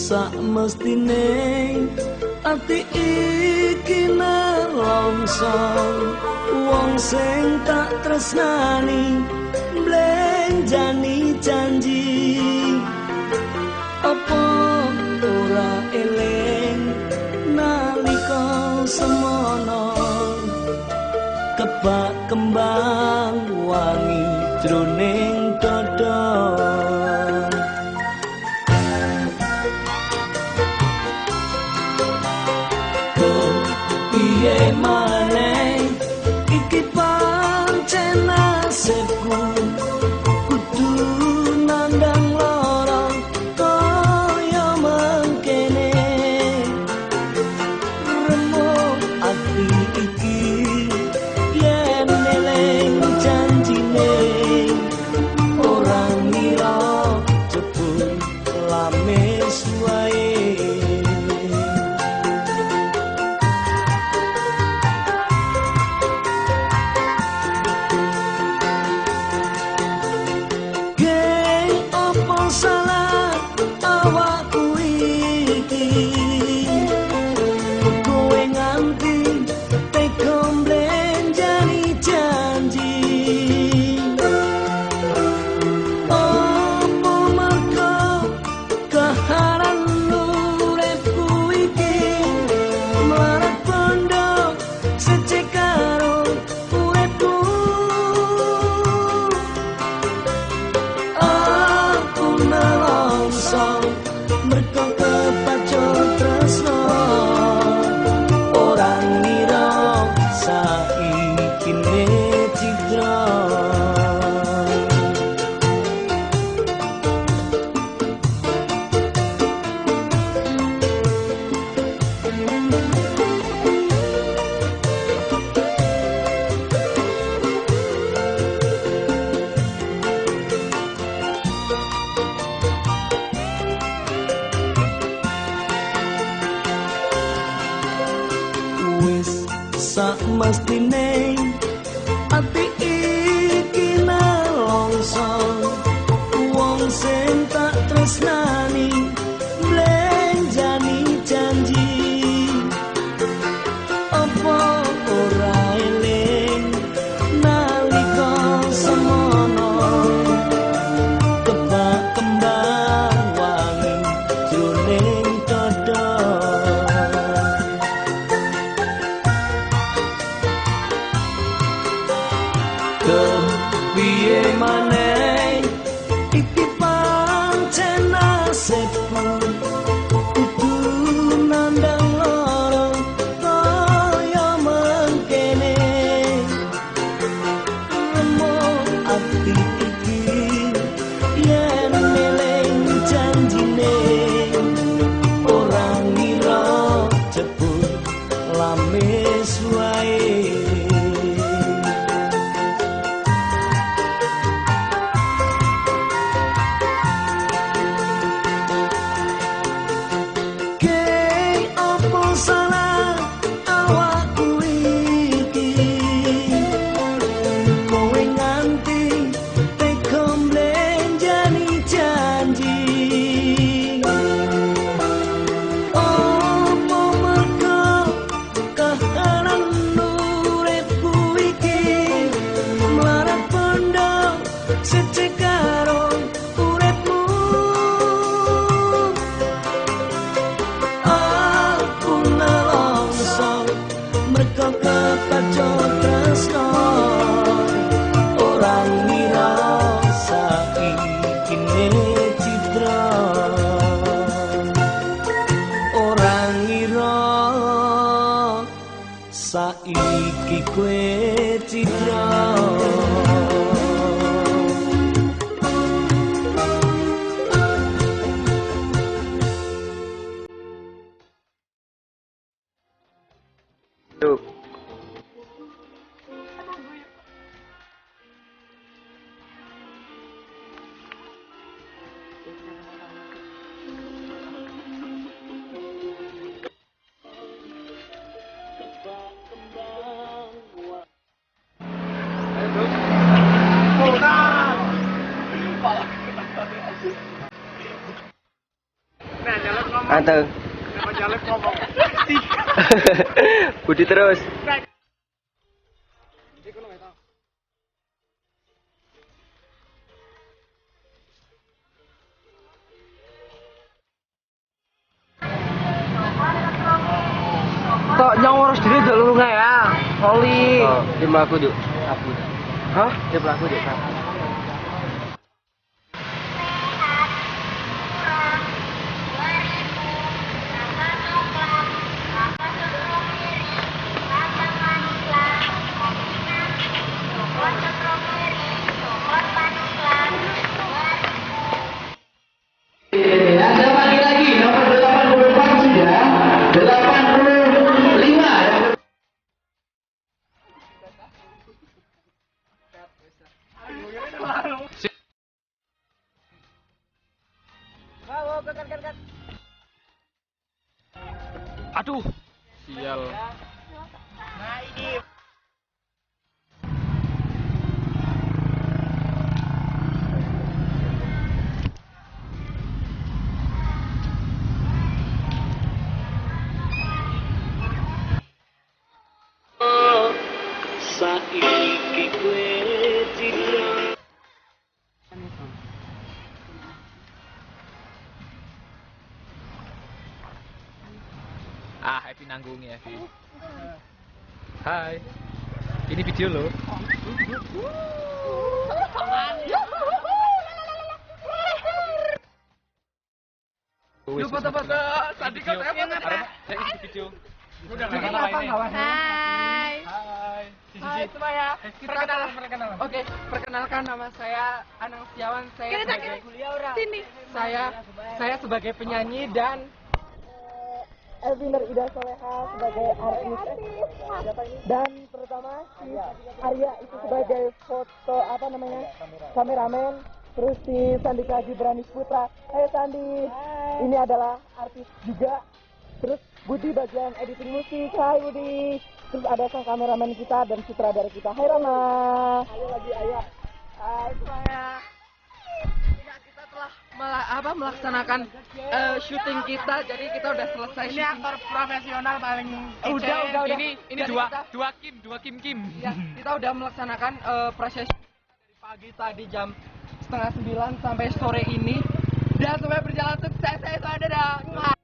Sak mestine ati iki nelongso wong sing tak tresnani mblenjani janji apa ora eling nalika semono kebak kembang wangi jroning dodong. Piye maneh iki pancen nasibku kudu nandang lara kaya mangkene remuk ati iki yen eling janjine ora ngira jebul lamis wae. Mergo kepacut tresno ora ngira saiki ne cidra. Sak mestine ati iki nelongso wong sing tak tresnani mblenjani janji apa ora eling nalika semono kebak kembang wangi jroning dodong. Piye maneh iki pancen nasib kue cidra. Tuh. Anteng. Budi terus. Tok nyawurus diri dulu nggak ya? Oli. Oh, dia melaku Duk. Aku. Hah? Dia melaku Duk. Anda pagi lagi nomor 84 sudah 85. Aduh. Sial. Saiki kue cidra. Ah, Happy nanggungi Happy. Hai. Ini video lo. Foto-foto tadi kan ini video. Udah Hai. Hai semuanya. Perkenalan. Oke, perkenalkan nama saya Anang Setiawan. Sini. Saya sebagai penyanyi dan Elviner Ida Soleha sebagai artis dan terutama si Arya itu sebagai kameramen, terus si Sandika Gibrani Putra. Sandi, ini adalah artis juga. Terus Budi bagian editing musik. Hai Budi. Terus ada sang kameramen kita dan sutradara kita. Hai Rama. Ayo lagi Ayah. Hai semuanya. Kita telah melaksanakan syuting kita, jadi kita udah selesai. Ini aktor profesional paling Udah. Ini dua Kim. Ya, kita udah melaksanakan proses dari pagi tadi jam 8:30 sampai sore ini. Dan semuanya berjalan sukses. Saya dadah.